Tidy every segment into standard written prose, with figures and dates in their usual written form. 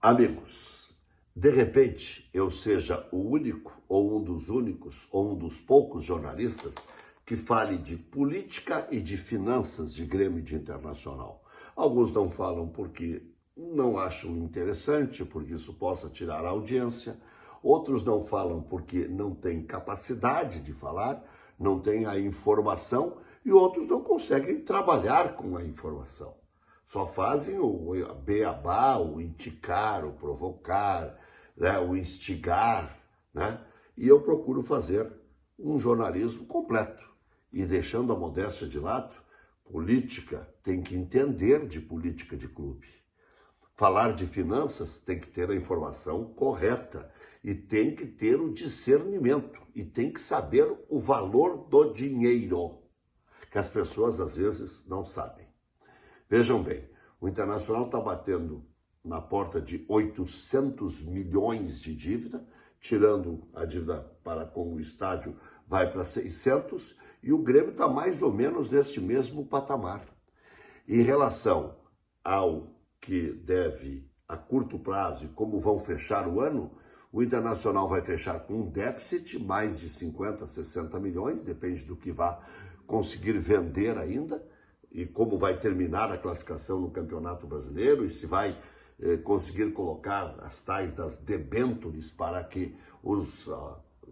Amigos, de repente eu seja o único, ou um dos únicos, ou um dos poucos jornalistas que fale de política e de finanças de Grêmio e de Internacional. Alguns não falam porque não acham interessante, porque isso possa tirar a audiência. Outros não falam porque não têm capacidade de falar, não têm a informação, e outros não conseguem trabalhar com a informação. Só fazem o beabá, o indicar, o provocar, né, o instigar, né? E eu procuro fazer um jornalismo completo. E deixando a modéstia de lado, política tem que entender de política de clube. Falar de finanças tem que ter a informação correta e tem que ter o discernimento e tem que saber o valor do dinheiro, que as pessoas às vezes não sabem. Vejam bem, o Internacional está batendo na porta de 800 milhões de dívida, tirando a dívida para com o estádio vai para 600, e o Grêmio está mais ou menos neste mesmo patamar. Em relação ao que deve a curto prazo e como vão fechar o ano, o Internacional vai fechar com um déficit mais de 50, 60 milhões, depende do que vá conseguir vender ainda, e como vai terminar a classificação no Campeonato Brasileiro, e se vai conseguir colocar as tais das debêntures para que os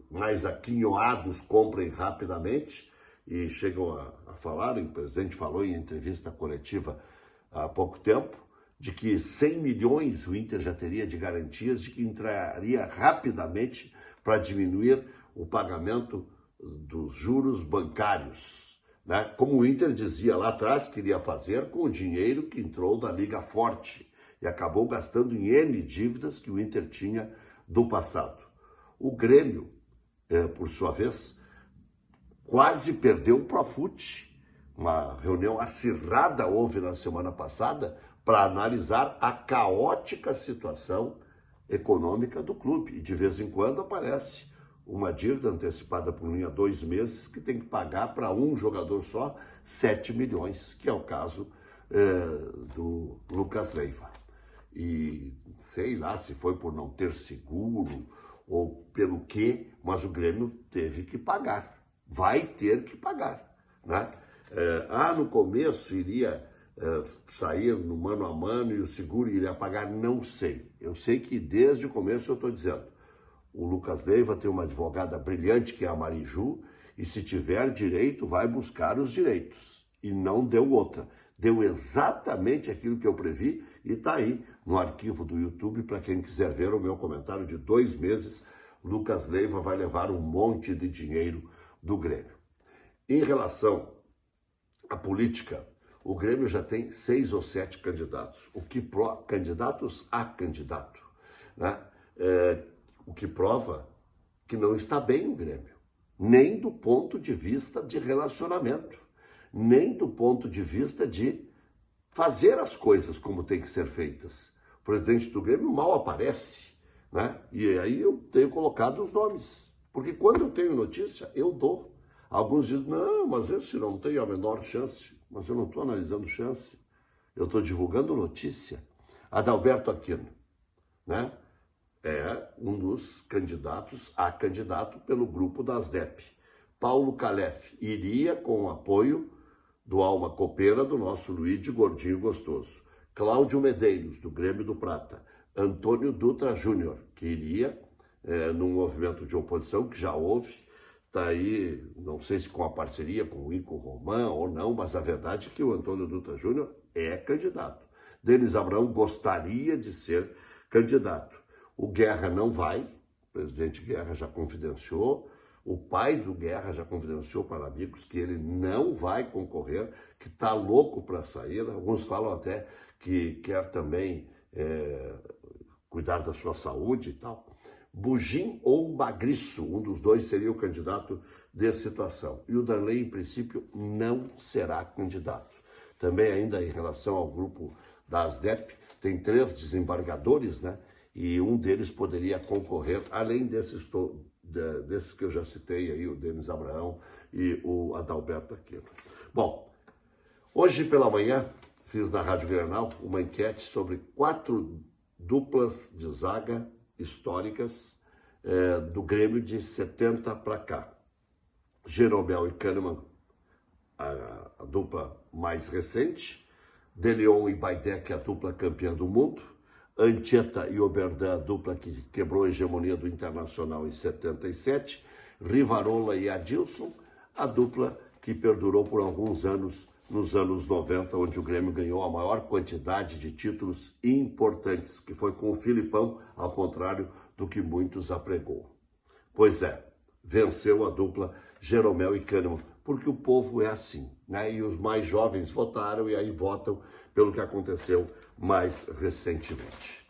mais aquinhoados comprem rapidamente, e chegam a falar, e o presidente falou em entrevista coletiva há pouco tempo, de que 100 milhões o Inter já teria de garantias de que entraria rapidamente para diminuir o pagamento dos juros bancários, né? Como o Inter dizia lá atrás que iria fazer com o dinheiro que entrou da Liga Forte e acabou gastando em N dívidas que o Inter tinha do passado. O Grêmio, por sua vez, quase perdeu o Profut. Uma reunião acirrada houve na semana passada para analisar a caótica situação econômica do clube. E de vez em quando aparece uma dívida antecipada por linha 2 meses que tem que pagar para um jogador só 7 milhões, que é o caso do Lucas Leiva. E sei lá se foi por não ter seguro ou pelo quê, mas o Grêmio teve que pagar. Vai ter que pagar, né? No começo iria sair no mano a mano e o seguro iria pagar, não sei. Eu sei que desde o começo eu estou dizendo, o Lucas Leiva tem uma advogada brilhante que é a Mariju, e se tiver direito vai buscar os direitos. E não deu outra. Deu exatamente aquilo que eu previ e está aí no arquivo do YouTube para quem quiser ver o meu comentário de 2 meses. Lucas Leiva vai levar um monte de dinheiro do Grêmio. Em relação à política, o Grêmio já tem 6 ou 7 candidatos, candidatos a candidato, né? O que prova que não está bem o Grêmio, nem do ponto de vista de relacionamento, nem do ponto de vista de fazer as coisas como tem que ser feitas. O presidente do Grêmio mal aparece, né? E aí eu tenho colocado os nomes, porque quando eu tenho notícia, eu dou. Alguns dizem, não, mas esse não tem a menor chance. Mas eu não estou analisando chance, eu estou divulgando notícia. Adalberto Aquino, né? É um dos candidatos a candidato pelo grupo das DEP. Paulo Calef iria com o apoio do Alma Copeira, do nosso Luigi Gordinho Gostoso. Cláudio Medeiros, do Grêmio do Prata. Antônio Dutra Júnior, que iria num movimento de oposição que já houve. Está aí, não sei se com a parceria com o Ico Roman ou não, mas a verdade é que o Antônio Dutra Júnior é candidato. Denis Abraão gostaria de ser candidato. O Guerra não vai, o presidente Guerra já confidenciou, o pai do Guerra já confidenciou para amigos que ele não vai concorrer, que está louco para sair. Alguns falam até que quer também cuidar da sua saúde e tal. Bugim ou Magriço, um dos dois seria o candidato dessa situação. E o Darley, em princípio, não será candidato. Também ainda em relação ao grupo da ASDEP, tem 3 desembargadores, né? E um deles poderia concorrer, além desses que eu já citei aí, o Denis Abraão e o Adalberto Aquino. Bom, hoje pela manhã fiz na Rádio Grenal uma enquete sobre 4 duplas de zaga históricas do Grêmio de 70 para cá. Jeromel e Kahneman, a dupla mais recente. De Leon e Baidec, a dupla campeã do mundo. Anchieta e Oberdan, a dupla que quebrou a hegemonia do Internacional em 77. Rivarola e Adilson, a dupla que perdurou por alguns anos, nos anos 90, onde o Grêmio ganhou a maior quantidade de títulos importantes, que foi com o Filipão, ao contrário do que muitos apregou. Pois é, venceu a dupla Jeromel e Kahneman, porque o povo é assim, né? E os mais jovens votaram e aí votam pelo que aconteceu mais recentemente.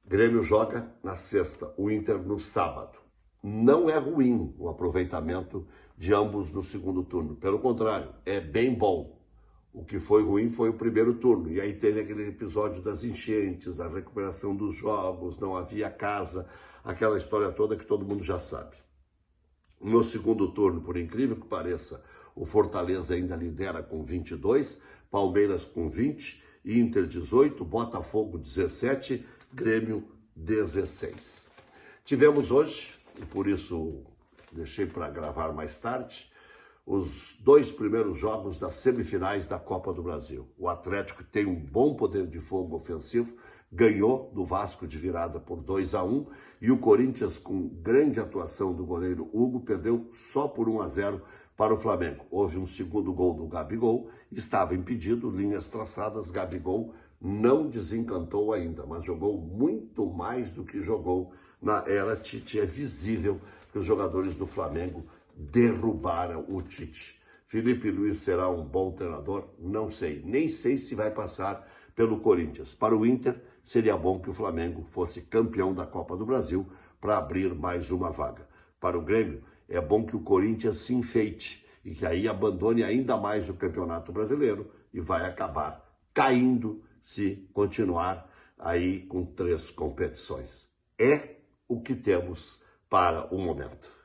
Grêmio joga na sexta, o Inter no sábado. Não é ruim o aproveitamento de ambos no segundo turno, pelo contrário, é bem bom. O que foi ruim foi o primeiro turno, e aí teve aquele episódio das enchentes, da recuperação dos jogos, não havia casa, aquela história toda que todo mundo já sabe. No segundo turno, por incrível que pareça, o Fortaleza ainda lidera com 22, Palmeiras com 20, Inter 18, Botafogo 17, Grêmio 16. Tivemos hoje, e por isso deixei para gravar mais tarde, os 2 primeiros jogos das semifinais da Copa do Brasil. O Atlético tem um bom poder de fogo ofensivo, ganhou do Vasco de virada por 2-1, e o Corinthians, com grande atuação do goleiro Hugo, perdeu só por 1-0 para o Flamengo. Houve um segundo gol do Gabigol, estava impedido, linhas traçadas, Gabigol não desencantou ainda, mas jogou muito mais do que jogou na era Tite. É visível que os jogadores do Flamengo derrubaram o Tite. Felipe Luiz será um bom treinador? Não sei. Nem sei se vai passar pelo Corinthians. Para o Inter, seria bom que o Flamengo fosse campeão da Copa do Brasil para abrir mais uma vaga. Para o Grêmio, é bom que o Corinthians se enfeite e que aí abandone ainda mais o Campeonato Brasileiro e vai acabar caindo se continuar aí com 3 competições. É o que temos para o momento.